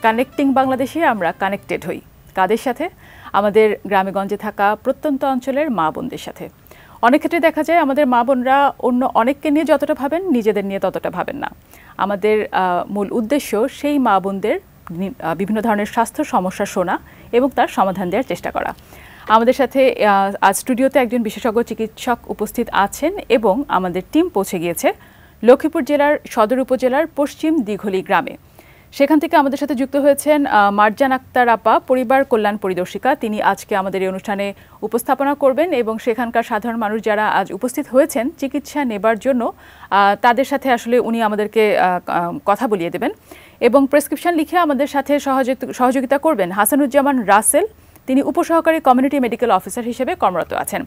Connecting বাংলাদেশে আমরা connected হই কাদের সাথে? আমাদের গ্রামেগঞ্জে থাকা প্রত্যন্ত অঞ্চলের মা বোনদের সাথে। অনেক ক্ষেত্রে দেখা যায় আমাদের মা বোনরা অন্য অনেককে নিয়ে যতটা ভাবেন নিজেদের নিয়ে ততটা ভাবেন না। আমাদের মূল উদ্দেশ্য সেই মা বোনদের বিভিন্ন ধরনের স্বাস্থ্য সমস্যা শোনা এবং তার সমাধান দেওয়ার চেষ্টা করা। আমাদের সাথে আজ স্টুডিওতে একজন বিশেষজ্ঞ চিকিৎসক উপস্থিত আছেন এবং আমাদের টিম পৌঁছে গিয়েছে লক্ষ্মীপুর জেলার সদর উপজেলার পশ্চিম দিঘলি গ্রামে। সেখান থেকে আমাদের সাথে যুক্ত হয়েছেন মারজান আক্তার আপা, পরিবার কল্যাণ পরিদর্শিকা। তিনি আজকে আমাদের এই অনুষ্ঠানে উপস্থাপনা করবেন এবং সেখানকার সাধারণ মানুষ যারা আজ উপস্থিত হয়েছেন চিকিৎসা নেবার জন্য তাদের সাথে আসলে উনি আমাদেরকে কথা বলিয়ে দেবেন এবং প্রেসক্রিপশন লিখে আমাদের সাথে সহযোগিতা করবেন হাসানুজ্জামান রাসেল। তিনি উপসহকারী কমিউনিটি মেডিকেল অফিসার হিসেবে কর্মরত আছেন।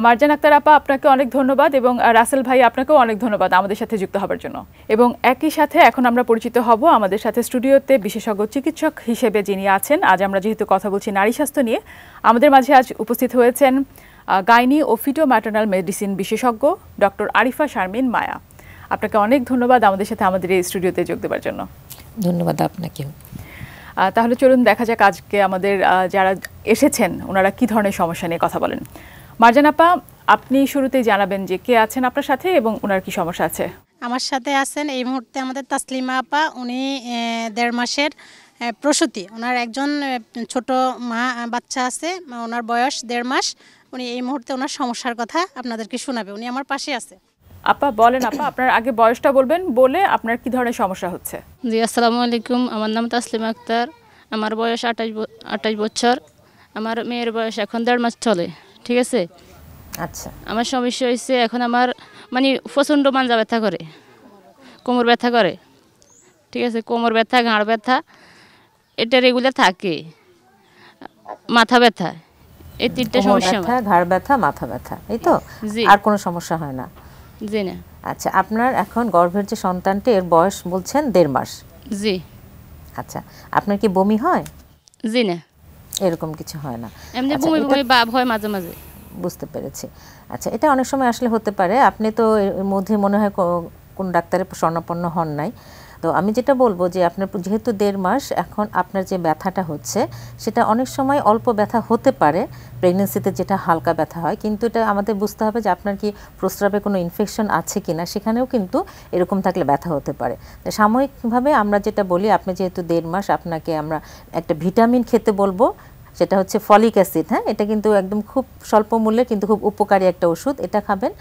মারজান আক্তার আপা, আপনাকে অনেক ধন্যবাদ এবং রাসেল ভাই আপনাকেও অনেক ধন্যবাদ আমাদের সাথে যুক্ত হবার জন্য। এবং একই সাথে এখন আমরা পরিচিত হব আমাদের সাথে স্টুডিওতে বিশেষজ্ঞ চিকিৎসক হিসেবে যিনি আছেন। আজ আমরা যেহেতু কথা বলছি নারী স্বাস্থ্য নিয়ে, আমাদের মাঝে আজ উপস্থিত হয়েছেন গাইনি ও ফিটো ম্যাটার্নাল মেডিসিন বিশেষজ্ঞ ডক্টর আরিফা শারমিন মায়া। আপনাকে অনেক ধন্যবাদ আমাদের সাথে আমাদের এই স্টুডিওতে যোগ দেওয়ার জন্য। ধন্যবাদ আপনাকেও। তাহলে চলুন দেখা যাক আজকে আমাদের যারা এসেছেন ওনারা কি ধরনের সমস্যা নিয়ে কথা বলেন। মারজান আপা, আপনি শুরুতেই জানাবেন যে কে আছেন আপনার সাথে এবং ওনার কি সমস্যা আছে। আমার সাথে আছেন এই মুহূর্তে আমাদের তাসলিমা আপা। উনি 1.5 মাসের প্রসূতি। ওনার একজন ছোট বাচ্চা আছে, ওনার বয়স 1.5 মাস। উনি এই মুহূর্তে ওনার সমস্যার কথা আপনাদেরকে শোনাবে। উনি আমার পাশে আছে। আপা বলেন, আপা আপনার আগে বয়সটা বলবেন, বলে আপনার কি ধরনের সমস্যা হচ্ছে। জি, আসসালামু আলাইকুম। আমার নাম তাসলিমা আক্তার। আমার বয়স 28 বছর। আমার মেয়ের বয়স এখন 1.5 মাস চলে। ঠিক আছে। আচ্ছা, আমার সমস্যা হয়েছে এখন আমার মানে প্রচণ্ড মাঞ্জা ব্যথা করে, কোমর ব্যথা করে। ঠিক আছে, কোমর ব্যথা, ঘাড় ব্যথা এটা রেগুলার থাকে, মাথা ব্যথা, এই 3টে সমস্যা। ঘাড় ব্যথা, মাথা ব্যথা, এই তো? জি। আর কোনো সমস্যা হয় না? জি না। আচ্ছা, আপনার এখন গর্ভের যে সন্তানটি এর বয়স বলছেন 1.5 মাস? জি। আচ্ছা, আপনার কি বমি হয়? জি না, এরকম কিছু হয় না। এমনি বমি বমি ভাব হয় মাঝে মাঝে। বুঝতে পেরেছি। আচ্ছা, এটা অনেক সময় আসলে হতে পারে। আপনি তো এর মধ্যে মনে হয় কোন ডাক্তারের শরণাপন্ন হন নাই। তো আমি যেটা বলবো যে আপনার যেহেতু 1.5 মাস, এখন আপনার যে ব্যথাটা হচ্ছে সেটা অনেক সময় অল্প ব্যথা হতে পারে, প্রেগনেন্সিতে যেটা হালকা ব্যথা হয়, কিন্তু এটা আমাদের বুঝতে হবে যে আপনার কি প্রস্রাবে কোনো ইনফেকশন আছে কিনা, সেখানেও কিন্তু এরকম থাকলে ব্যথা হতে পারে। তো সাময়িকভাবে আমরা যেটা বলি, আপনি যেহেতু 1.5 মাস, আপনাকে আমরা একটা ভিটামিন খেতে বলবো, সেটা হচ্ছে ফলিক অ্যাসিড। হ্যাঁ, এটা কিন্তু একদম খুব স্বল্প মূল্যে কিন্তু খুব উপকারী একটা ওষুধ। এটা খাবেন,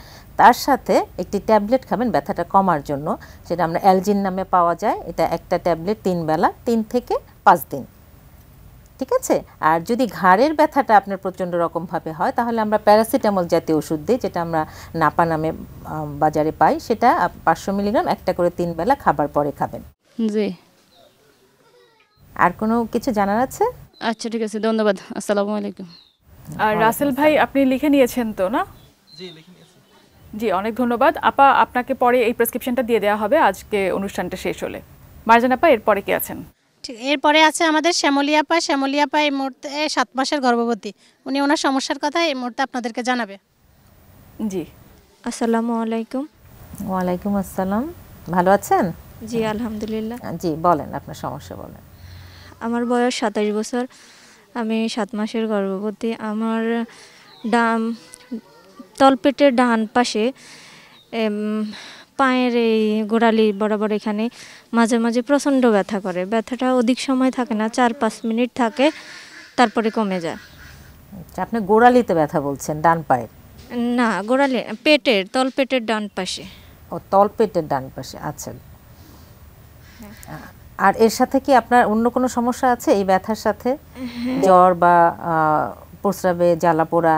তার সাথে একটি ট্যাবলেট খাবেন ব্যথাটা কমার জন্য, সেটা আমরা অ্যালজিন নামে পাওয়া যায়। এটা একটা ট্যাবলেট 3 বেলা, 3 থেকে 5 দিন। ঠিক আছে। আর যদি ঘাড়ের ব্যথাটা আপনার প্রচণ্ড রকমভাবে হয় তাহলে আমরা প্যারাসিটামল জাতীয় ওষুধ দিই, যেটা আমরা নাপা নামে বাজারে পাই। সেটা 500 মিলিগ্রাম একটা করে 3 বেলা খাবার পরে খাবেন। জি। আর কোনো কিছু জানার আছে? আচ্ছা, ঠিক আছে, ধন্যবাদ। আসসালামু আলাইকুম। আর রাসেল ভাই, আপনি লিখে নিয়েছেন তো না? জি, লিখে নিয়েছি। জি, অনেক ধন্যবাদ আপা। আপনাকে পরে এই প্রেসক্রিপশনটা দিয়ে দেওয়া হবে আজকে অনুষ্ঠানটা শেষ হলে। মারজান আপা, এরপরে কে আছেন? ঠিক, এরপরে আছে আমাদের শ্যামলী আপা। শ্যামলী আপা এই মুহূর্তে 7 মাসের গর্ভবতী। উনি ওনার সমস্যার কথা এই মুহূর্তে আপনাদেরকে জানাবে। জি। আসসালামু আলাইকুম। ওয়ালাইকুম আসসালাম। ভালো আছেন? জি, আলহামদুলিল্লাহ। জি, বলেন আপনার সমস্যা বলেন। আমার বয়স 27 বছর। আমি 7 মাসের গর্ভবতী। আমার তলপেটের ডান পাশে পায়ের এই গোড়ালি বরাবর এখানে মাঝে মাঝে প্রচণ্ড ব্যথা করে। ব্যথাটা অধিক সময় থাকে না, 4-5 মিনিট থাকে, তারপরে কমে যায়। আপনি গোড়ালিতে ব্যথা বলছেন? ডান পায়ের? না, গোড়ালি পেটের, তলপেটের ডান পাশে। ও, তলপেটের ডান পাশে। আচ্ছা। আর এর সাথে কি আপনার অন্য কোনো সমস্যা আছে এই ব্যথার সাথে? জ্বর বা প্রস্রাবে জ্বালা পোড়া,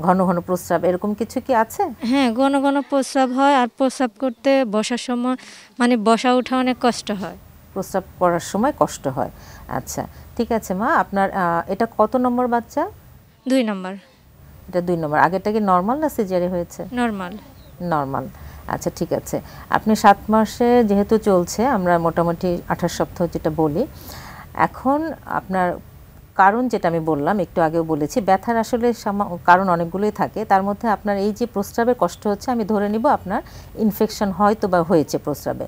ঘন ঘন প্রস্রাব, এরকম কিছু কি আছে? হ্যাঁ, ঘন ঘন প্রস্রাব হয়, আর প্রস্রাব করতে বসার সময় মানে বসা ওঠা অনেক কষ্ট হয়। প্রস্রাব করার সময় কষ্ট হয়। আচ্ছা, ঠিক আছে মা। আপনার এটা কত নম্বর বাচ্চা? 2 নম্বর। এটা 2 নম্বর। আগেরটা কি নর্মাল না সিজারে হয়েছে? নর্মাল। নর্মাল। আচ্ছা, ঠিক আছে। আপনি 7 মাসে যেহেতু চলছে, আমরা মোটামুটি 28 সপ্তাহ যেটা বলি, এখন আপনার কারণ যেটা আমি বললাম, একটু আগেও বলেছি, ব্যথার আসলে কারণ অনেকগুলোই থাকে। তার মধ্যে আপনার এই যে প্রস্রাবে কষ্ট হচ্ছে, আমি ধরে নিব আপনার ইনফেকশন হয়তো বা হয়েছে প্রস্রাবে।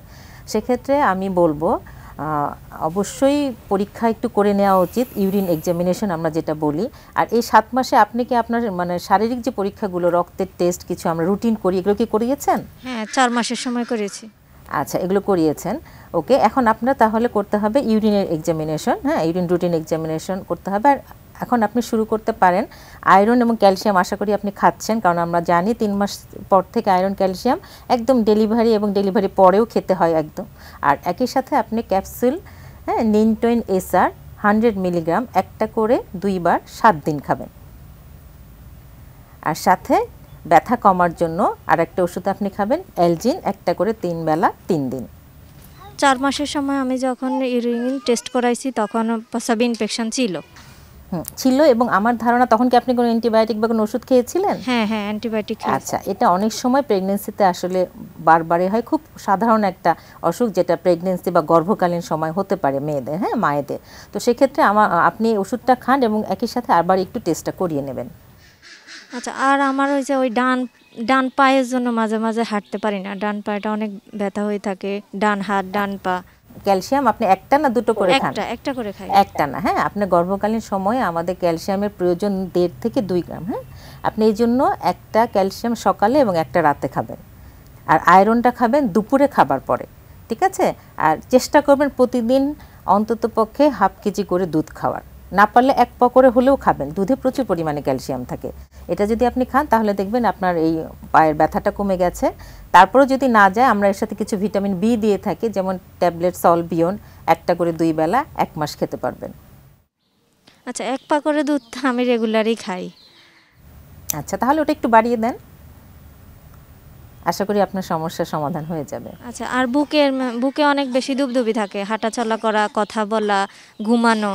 সেক্ষেত্রে আমি বলবো অবশ্যই পরীক্ষা একটু করে নেওয়া উচিত, ইউরিন এক্সামিনেশন আমরা যেটা বলি। আর এই 7 মাসে আপনি কি আপনার মানে শারীরিক যে পরীক্ষাগুলো, রক্তের টেস্ট কিছু আমরা রুটিন করি, এগুলো কি করিয়েছেন? হ্যাঁ 4 মাসের সময় করেছি। আচ্ছা, এগুলো করিয়েছেন। ওকে, এখন আপনার তাহলে করতে হবে ইউরিনের এক্সামিনেশন, হ্যাঁ, ইউরিন রুটিন এক্সামিনেশন করতে হবে। আর এখন আপনি শুরু করতে পারেন আয়রন এবং ক্যালসিয়াম, আশা করি আপনি খাচ্ছেন, কারণ আমরা জানি 3 মাস পর থেকে আয়রন ক্যালসিয়াম একদম ডেলিভারি এবং ডেলিভারি পরেও খেতে হয় একদম। আর একই সাথে আপনি ক্যাপসুল, হ্যাঁ, নিনটোইন এসআর 100 মিলিগ্রাম একটা করে 2 বার 7 দিন খাবেন। আর সাথে ব্যথা কমার জন্য আরেকটা ওষুধ আপনি খাবেন এলজিন, একটা করে 3 বেলা 3 দিন। 4 মাসের সময় আমি যখন ইউরিন টেস্ট করাইছি তখন প্রস্রাবে ইনফেকশন ছিল। ছিল, এবং আমার ধারণা তখন কি আপনি কোনো অ্যান্টিবায়োটিক বা কোনো ওষুধ খেয়েছিলেন? হ্যাঁ হ্যাঁ অ্যান্টিবায়োটিক খেয়েছি। আচ্ছা, এটা অনেক সময় প্রেগন্যান্সিতে আসলে বারবারে হয়, খুব সাধারণ একটা অসুখ যেটা প্রেগন্যান্সি বা গর্ভকালীন সময় হতে পারে মেয়েদের, হ্যাঁ, মায়েদের। তো সেক্ষেত্রে আপনি ওষুধটা খান এবং একই সাথে আবার একটু টেস্টটা করিয়ে নেবেন। আচ্ছা, আর আমার ওই যে ওই ডান পায়ের জন্য মাঝে মাঝে হাঁটতে পারি না, ডান পায়েটা অনেক ব্যথা হয়ে থাকে, ডান হাত ডান পা। ক্যালসিয়াম আপনি একটা না দুটো করে খান? একটা করে খাই। একটা না, হ্যাঁ, আপনার গর্ভকালীন সময়ে আমাদের ক্যালসিয়ামের প্রয়োজন 1.5 থেকে 2 গ্রাম, হ্যাঁ। আপনি এই জন্য একটা ক্যালসিয়াম সকালে এবং একটা রাতে খাবেন, আর আয়রনটা খাবেন দুপুরে খাবার পরে, ঠিক আছে? আর চেষ্টা করবেন প্রতিদিন অন্তত পক্ষে হাফ কেজি করে দুধ খাওয়ার, না পারলে 1 পা করে হলেও খাবেন, দুধে প্রচুর পরিমাণে ক্যালসিয়াম থাকে। এটা যদি আপনি খান তাহলে দেখবেন আপনার এই পায়ের ব্যথাটা কমে গেছে। তারপরেও যদি না যায়, আমরা এর সাথে কিছু ভিটামিন বি দিয়ে থাকি, যেমন ট্যাবলেট সলবিয়ন, একটা করে 2 বেলা 1 মাস খেতে পারবেন। আচ্ছা, 1 পা করে দুধ আমি রেগুলারই খাই। আচ্ছা, তাহলে ওটা একটু বাড়িয়ে দেন, আশা করি আপনার সমস্যার সমাধান হয়ে যাবে। আচ্ছা, আর বুকে অনেক বেশি দুবদুবি থাকে, হাঁটাচলা করা, কথা বলা, ঘুমানো,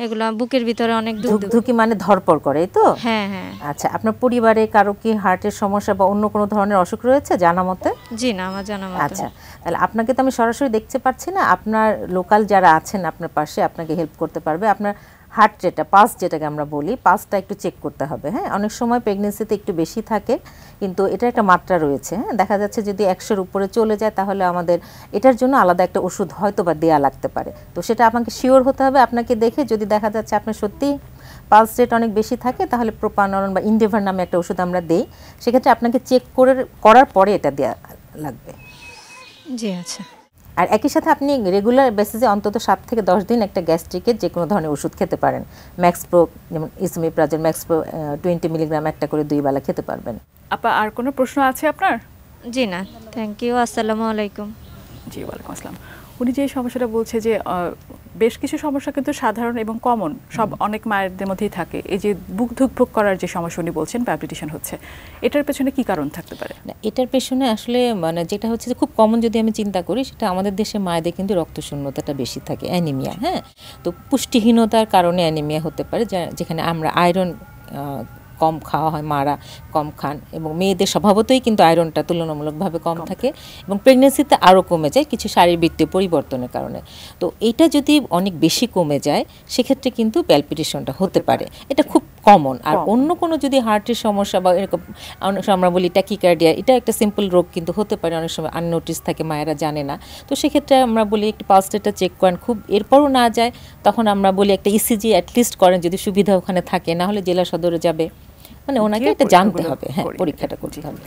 এগুলো বুকের ভিতরে অনেক ধুকধুকি মানে ধরপড় করে, এই তো? হ্যাঁ হ্যাঁ। আচ্ছা, আপনার পরিবারে কারো কি হার্টের সমস্যা বা অন্য কোনো ধরনের অসুখ রয়েছে জানা মতে? জি না, আমার জানা মতে। আচ্ছা, তাহলে আপনাকে তো আমি সরাসরি দেখতে পাচ্ছি না, আপনার লোকাল যারা আছেন আপনার পাশে আপনাকে হেল্প করতে পারবে। আপনার হার্ট যেটা পাস, যেটাকে আমরা বলি, পাসটা একটু চেক করতে হবে, হ্যাঁ। অনেক সময় প্রেগনেন্সিতে একটু বেশি থাকে, কিন্তু এটা একটা মাত্রা রয়েছে, হ্যাঁ। দেখা যাচ্ছে যদি 100-র উপরে চলে যায় তাহলে আমাদের এটার জন্য আলাদা একটা ওষুধ হয়তো বা দেয়া লাগতে পারে। তো সেটা আপনাকে শিওর হতে হবে, আপনাকে দেখে যদি দেখা যাচ্ছে আপনার সত্যি পালস রেট অনেক বেশি থাকে তাহলে প্রোপানরন বা ইন্ডেভার নামে একটা ওষুধ আমরা দেই, সেক্ষেত্রে আপনাকে চেক করার পরে এটা দেওয়া লাগবে। জি আচ্ছা। আর একই সাথে আপনি রেগুলার বেসিসে অন্তত 7 থেকে 10 দিন একটা গ্যাস্ট্রিকের যে কোনো ধরনের ওষুধ খেতে পারেন। ম্যাক্সপ্রো, যেমন ইসমিপ্রাজল ম্যাক্সপ্রো 20 মিলিগ্রাম একটা করে 2 বেলা খেতে পারবেন। আপা, আর কোনো প্রশ্ন আছে আপনার? জি না, থ্যাংক ইউ। আসসালামু আলাইকুম। জি, ওয়ালাইকুম আসসালাম। উনি যে সমস্যাটা বলছে যে বেশ কিছু সমস্যা কিন্তু সাধারণ এবং কমন, সব অনেক মায়েদের মধ্যেই থাকে। এই যে বুক ধুকভুক করার যে সমস্যা উনি বলছেন, প্যালপিটেশন হচ্ছে, এটার পেছনে কি কারণ থাকতে পারে? এটার পেছনে আসলে মানে যেটা হচ্ছে যে খুব কমন যদি আমি চিন্তা করি, সেটা আমাদের দেশে মায়েদের কিন্তু রক্তশূন্যতাটা বেশি থাকে, অ্যানিমিয়া, হ্যাঁ। তো পুষ্টিহীনতার কারণে অ্যানিমিয়া হতে পারে, যেখানে আমরা আয়রন কম খাওয়া হয়, মারা কম খান, এবং মেয়েদের স্বভাবতই কিন্তু আয়রনটা তুলনামূলকভাবে কম থাকে, এবং প্রেগনেন্সিতে আরও কমে যায় কিছু শারীরবৃত্তীয় পরিবর্তনের কারণে। তো এটা যদি অনেক বেশি কমে যায় সেক্ষেত্রে কিন্তু প্যালপিটেশনটা হতে পারে, এটা খুব কমন। আর অন্য কোনো যদি হার্টের সমস্যা বা এরকম, অনেক সময় আমরা বলি ট্যাকিকার্ডিয়া, এটা একটা সিম্পল রোগ কিন্তু হতে পারে, অনেক সময় আননোটিস থাকে, মায়েরা জানে না। তো সেক্ষেত্রে আমরা বলি একটু পালস রেটটা চেক করেন, খুব এরপরও না যায় তখন আমরা বলি একটা ইসিজি অ্যাটলিস্ট করেন যদি সুবিধা ওখানে থাকে, না হলে জেলা সদরে যাবে, মানে ওনাকে এটা জানতে হবে, হ্যাঁ, পরীক্ষাটা করতে হবে।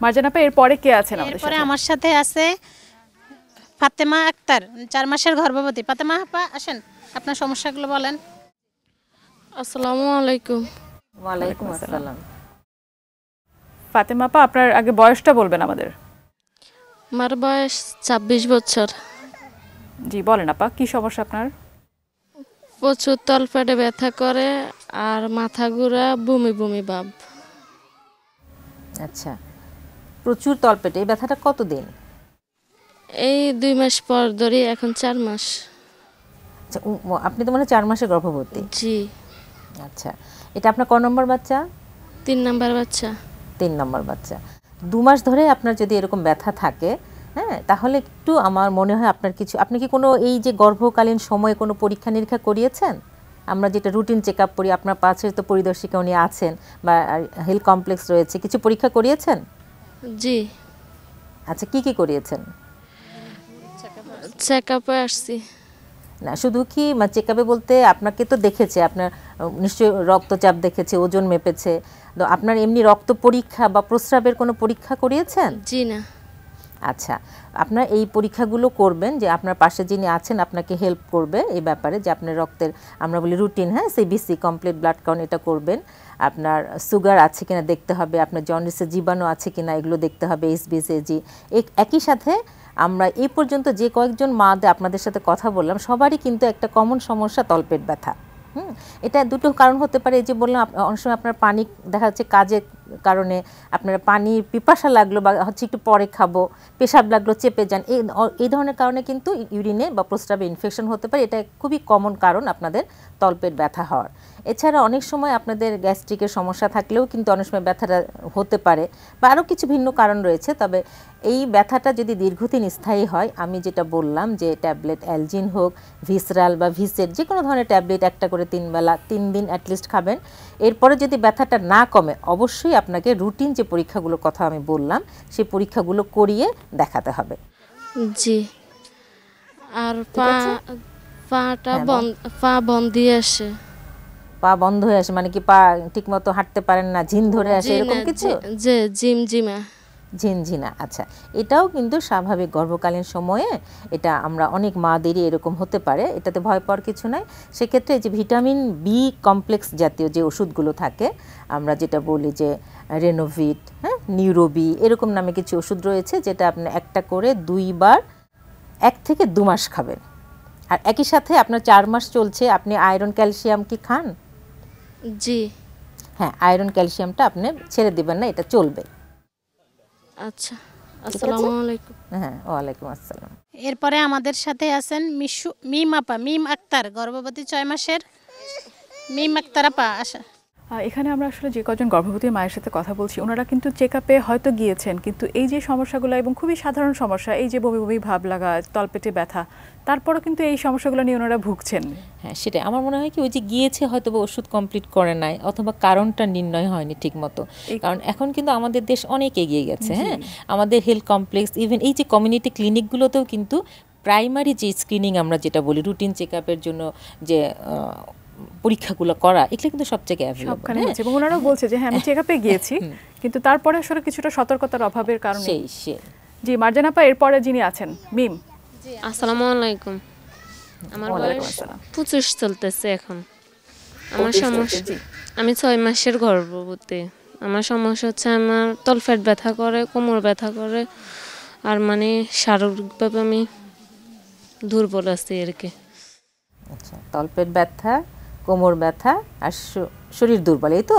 মার্জান আপা, এরপরে কে আছেন আমাদের এরপরে সাথে? আমার সাথে আছে ফাতেমা আক্তার, 4 মাসের গর্ভবতী। ফাতেমা আপা আসেন, আপনার সমস্যাগুলো বলেন। আসসালামু আলাইকুম। ওয়ালাইকুম আসসালাম। ফাতেমা আপা, আপনার আগে বয়সটা বলবেন আমাদের। আমার বয়স 26 বছর। জি, বলেন আপা, কি সমস্যা আপনার? প্রচুর তলপেটে ব্যথা করে আর মাথা ঘুরা, বমি বমি ভাব। আচ্ছা, প্রচুর তলপেটে, এই ব্যথাটা কতদিন? এই 2 মাস পর ধরে, এখন 4 মাস। আচ্ছা, আপনি তো মানে 4 মাসের গর্ভবতী? জি। আচ্ছা, এটা আপনার ক নম্বর বাচ্চা? 3 নাম্বার বাচ্চা। 3 নম্বর বাচ্চা। 2 মাস ধরে আপনার যদি এরকম ব্যথা থাকে, হ্যাঁ, তাহলে একটু আমার মনে হয় আপনি কি কোনো এই যে গর্ভকালীন সময়ে কোনো পরীক্ষা নিরীক্ষা করিয়েছেন? আমরা যেটা রুটিন চেক আপ করি, আপনার পাশে তো পরিদর্শিকা উনি আছেন বা হেলথ কমপ্লেক্স রয়েছে, কিছু পরীক্ষা করিয়েছেন? জি। আচ্ছা, কি কি করিয়েছেন? চেক আপে আসছি। না শুধু কি চেক আপে বলতে আপনাকে তো দেখেছে, আপনার নিশ্চয়ই রক্তচাপ দেখেছে, ওজন মেপেছে, তো আপনার এমনি রক্ত পরীক্ষা বা প্রস্রাবের কোনো পরীক্ষা করিয়েছেন? জি না। আচ্ছা, আপনার এই পরীক্ষাগুলো করবেন, যে আপনার পাশে যিনি আছেন আপনাকে হেল্প করবে এই ব্যাপারে, যে আপনার রক্তের আমরা বলি রুটিন, হ্যাঁ, সিবিসি কমপ্লিট ব্লাড কাউন্ট, এটা করবেন। আপনার সুগার আছে কিনা দেখতে হবে, আপনার জন্ডিসের জীবাণু আছে কিনা এগুলো দেখতে হবে, এইচবিসিজি। একই সাথে আমরা এই পর্যন্ত যে কয়েকজন মা আপনাদের সাথে কথা বললাম সবারই কিন্তু একটা কমন সমস্যা তলপেট ব্যথা। এটা দুটো কারণ হতে পারে, এই যে বললাম অনেক সময় আপনার পানি দেখা যাচ্ছে কাজের কারণে আপনার পানির পিপাসা লাগলো বা হচ্ছে একটু পরে খাবো, পেশাব লাগলো চেপে যান, এই ধরনের কারণে কিন্তু ইউরিনে বা প্রস্রাবে ইনফেকশন হতে পারে। এটা খুবই কমন কারণ আপনাদের তলপেট ব্যথা হওয়ার। এছাড়া অনেক সময় আপনাদের গ্যাস্ট্রিকের সমস্যা থাকলেও কিন্তু অনেক সময় ব্যথাটা হতে পারে, বা আরও কিছু ভিন্ন কারণ রয়েছে। তবে এই ব্যথাটা যদি দীর্ঘদিন স্থায়ী হয়, আমি যেটা বললাম যে ট্যাবলেট অ্যালজিন হোক, ভিসরাল বা ভিসেট, যে কোনো ধরনের ট্যাবলেট একটা করে 3 বেলা 3 দিন অ্যাটলিস্ট খাবেন। এরপরে যদি ব্যথাটা না কমে অবশ্যই আপনাকে রুটিন যে পরীক্ষাগুলোর কথা আমি বললাম সেই পরীক্ষাগুলো করিয়ে দেখাতে হবে। জি। আর পাটা পা বন্ধ দিয়ে আসে। পা বন্ধ হয়ে আসে মানে কি পা ঠিকমতো হাঁটতে পারেন না, ঝিন ধরে আসে এরকম কিছু? যে জিমজিমা। ঝিনঝিনা, আচ্ছা, এটাও কিন্তু স্বাভাবিক গর্ভকালীন সময়ে, এটা আমরা অনেক মাদেরই এরকম হতে পারে, এটাতে ভয় পাওয়ার কিছু নাই। সেক্ষেত্রে যে ভিটামিন বি কমপ্লেক্স জাতীয় যে ওষুধগুলো থাকে, আমরা যেটা বলি যে রেনোভিট, হ্যাঁ, নিউরোবি, এরকম নামে কিছু ওষুধ রয়েছে, যেটা আপনি একটা করে 2 বার 1 থেকে 2 মাস খাবেন। আর একই সাথে আপনার 4 মাস চলছে, আপনি আয়রন ক্যালসিয়াম কি খান? জি। হ্যাঁ, আয়রন ক্যালসিয়ামটা আপনি ছেড়ে দিবেন না, এটা চলবে। আচ্ছা, আসসালামু আলাইকুম। হ্যাঁ, ওয়ালাইকুম আসসালাম। এরপরে আমাদের সাথে আছেন মিম আপা, মিম আক্তার, গর্ভবতী 6 মাসের মিম আক্তার আপা। আসা এখানে আমরা আসলে যে কজন গর্ভবতী মায়ের সাথে কথা বলছি ওনারা কিন্তু চেক আপে হয়তো গিয়েছেন, কিন্তু এই যে সমস্যাগুলো এবং খুবই সাধারণ সমস্যা, এই যে বমি বমি ভাব লাগা, তলপেটে ব্যথা, তারপরও কিন্তু এই সমস্যাগুলো নিয়ে ওনারা ভুগছেন। হ্যাঁ, সেটাই আমার মনে হয় কি, ওই যে গিয়েছে হয়তো বা ওষুধ কমপ্লিট করে নাই, অথবা কারণটা নির্ণয় হয়নি ঠিক মতো। কারণ এখন কিন্তু আমাদের দেশ অনেক এগিয়ে গেছে, হ্যাঁ, আমাদের হেলথ কমপ্লেক্স, ইভেন এই যে কমিউনিটি ক্লিনিকগুলোতেও কিন্তু প্রাইমারি যে স্ক্রিনিং আমরা যেটা বলি রুটিন চেক আপের জন্য যে পরীক্ষাগুলো করা, এগুলো কিন্তু সব জায়গায় অ্যাভেলেবল। এবং ওনারাও বলছে যে হ্যাঁ আমি চেক আপে গিয়েছি, কিন্তু তারপরে আসলে কিছুটা সতর্কতার অভাবের কারণে। জি, মার্জানা আপা, এরপরে যিনি আছেন মিম। আসসালামু আলাইকুম। আমার বয়স 25 চলতেছে এখন। আমার সমস্যা, আমি 6 মাসের গর্ভবতী। আমার সমস্যা হচ্ছে আমার তলপেট ব্যথা করে, কোমর ব্যথা করে, আর মানে শারীরিকভাবে আমি দুর্বল আছি আর কি। আচ্ছা, তলপেট ব্যথা, কোমর ব্যথা আর শরীর দুর্বল, এই তো?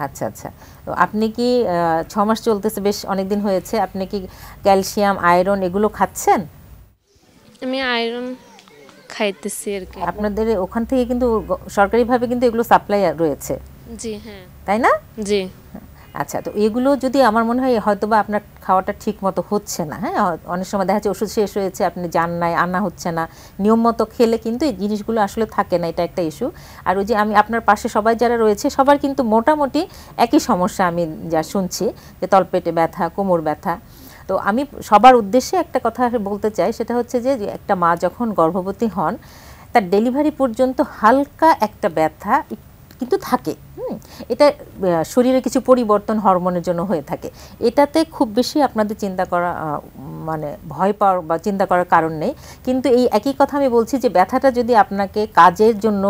আচ্ছা আচ্ছা, তো আপনি কি 6 মাস চলতেছে, বেশ অনেক দিন হয়েছে, আপনি কি ক্যালসিয়াম, আয়রন এগুলো খাচ্ছেন? আমি আয়রন খাইতেছি আর কি। আপনাদের ওখান থেকে কিন্তু সরকারিভাবে কিন্তু এগুলো সাপ্লাই রয়েছে? জি হ্যাঁ। তাই না? জি। আচ্ছা, তো এগুলো যদি আমার মনে হয় হয়তোবা আপনার খাওয়াটা ঠিক মতো হচ্ছে না, হ্যাঁ, অনেক সময় দেখা যাচ্ছে ওষুধ শেষ হয়েছে, আপনি যান নাই, আনা হচ্ছে না, নিয়ম মতো খেলে কিন্তু এই জিনিসগুলো আসলে থাকে না, এটা একটা ইস্যু। আর ওই যে আমি আপনার পাশে সবাই যারা রয়েছে সবার কিন্তু মোটামুটি একই সমস্যা আমি যা শুনছি, যে তলপেটে ব্যথা, কোমর ব্যথা। তো আমি সবার উদ্দেশ্যে একটা কথা বলতে চাই, সেটা হচ্ছে যে একটা মা যখন গর্ভবতী হন তার ডেলিভারি পর্যন্ত হালকা একটা ব্যথা কিন্তু থাকে, এটা শরীরে কিছু পরিবর্তন হরমোনের জন্য হয়ে থাকে। এটাতে খুব বেশি আপনাদের চিন্তা করা মানে ভয় পাওয়ার বা চিন্তা করার কারণ নেই। কিন্তু এই একই কথা আমি বলছি যে ব্যথাটা যদি আপনাকে কাজের জন্য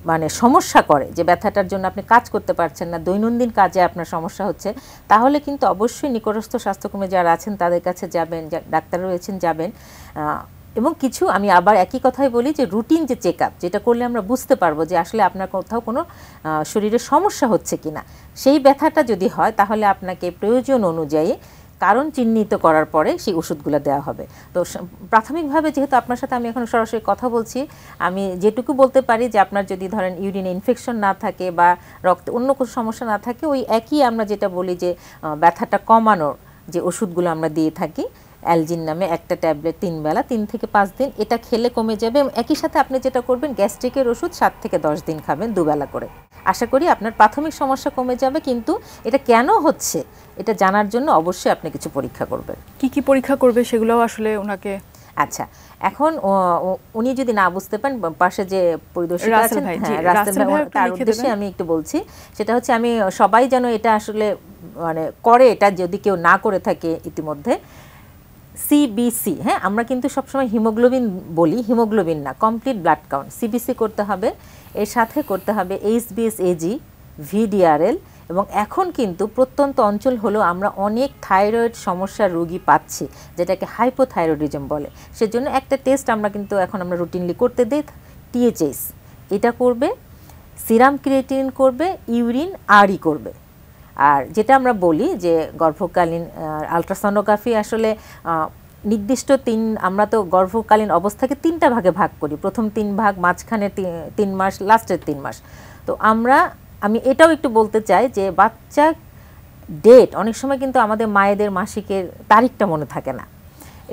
মানে সমস্যা করে, যে ব্যথাটার জন্য আপনি কাজ করতে পারছেন না, দৈনন্দিন কাজে আপনার সমস্যা হচ্ছে, তাহলে কিন্তু অবশ্যই নিকটস্থ স্বাস্থ্যকর্মী যারা আছেন তাদের কাছে যাবেন, ডাক্তার রয়েছেন যাবেন। এবং কিছু আমি আবার একই কথাই বলি যে রুটিন যে চেক আপ, যেটা করলে আমরা বুঝতে পারবো যে আসলে আপনার কোথাও কোনো শরীরে সমস্যা হচ্ছে কিনা। সেই ব্যথাটা যদি হয় তাহলে আপনাকে প্রয়োজন অনুযায়ী কারণ চিহ্নিত করার পরে সেই ওষুধগুলো দেওয়া হবে। তো প্রাথমিকভাবে যেহেতু আপনার সাথে আমি এখন সরাসরি কথা বলছি, আমি যেটুকু বলতে পারি যে আপনার যদি ধরেন ইউরিনে ইনফেকশন না থাকে বা রক্তে অন্য কোনো সমস্যা না থাকে, ওই একই আমরা যেটা বলি যে ব্যথাটা কমানোর যে ওষুধগুলো আমরা দিয়ে থাকি, অ্যালজিন নামে একটা ট্যাবলেট 3 বেলা 3 থেকে 5 দিন, এটা খেলে কমে যাবে। এবং একই সাথে আপনি যেটা করবেন, গ্যাস্ট্রিকের ওষুধ 7 থেকে 10 দিন খাবেন 2 বেলা করে। আশা করি আপনার প্রাথমিক সমস্যা কমে যাবে, কিন্তু এটা কেন হচ্ছে এটা জানার জন্য অবশ্যই আপনি কিছু পরীক্ষা করবেন। কি কি পরীক্ষা করবে সেগুলোও আসলে ওনাকে আচ্ছা, এখন উনি যদি না বুঝতে পারেন, পাশে যে পরিদর্শক আছেন, হ্যাঁ রাসেল ভাই, তার উদ্দেশ্যে আমি একটু বলছি। সেটা হচ্ছে আমি সবাই যেন এটা আসলে মানে করে, এটা যদি কেউ না করে থাকে ইতিমধ্যে, সিবিসি, হ্যাঁ আমরা কিন্তু সবসময় হিমোগ্লোবিন বলি, হিমোগ্লোবিন না, কমপ্লিট ব্লাড কাউন্ট, সিবিসি করতে হবে, এর সাথে করতে হবে HbS-AG, VDRL, এবং এখন কিন্তু প্রত্যন্ত অঞ্চল হলেও আমরা অনেক থাইরয়েড সমস্যার রোগী পাচ্ছি, যেটাকে হাইপোথাইরয়েডিজম বলে। সেজন্য একটা টেস্ট আমরা কিন্তু এখন আমরা রুটিনলি করতে দিই, THS, এটা করবে, সিরাম ক্রিয়েটিনিন করবে, ইউরিন আরই করবে। আর যেটা আমরা বলি যে গর্ভকালীন আলট্রাসনোগ্রাফি আসলে নির্দিষ্ট আমরা তো গর্ভকালীন অবস্থাকে 3টা ভাগে ভাগ করি, প্রথম 3 ভাগ, মাঝখানে 3 মাস, লাস্টের 3 মাস। তো আমি এটাও একটু বলতে চাই যে বাচ্চা ডেট অনেক সময় কিন্তু আমাদের মায়েদের মাসিকের তারিখটা মনে থাকে না,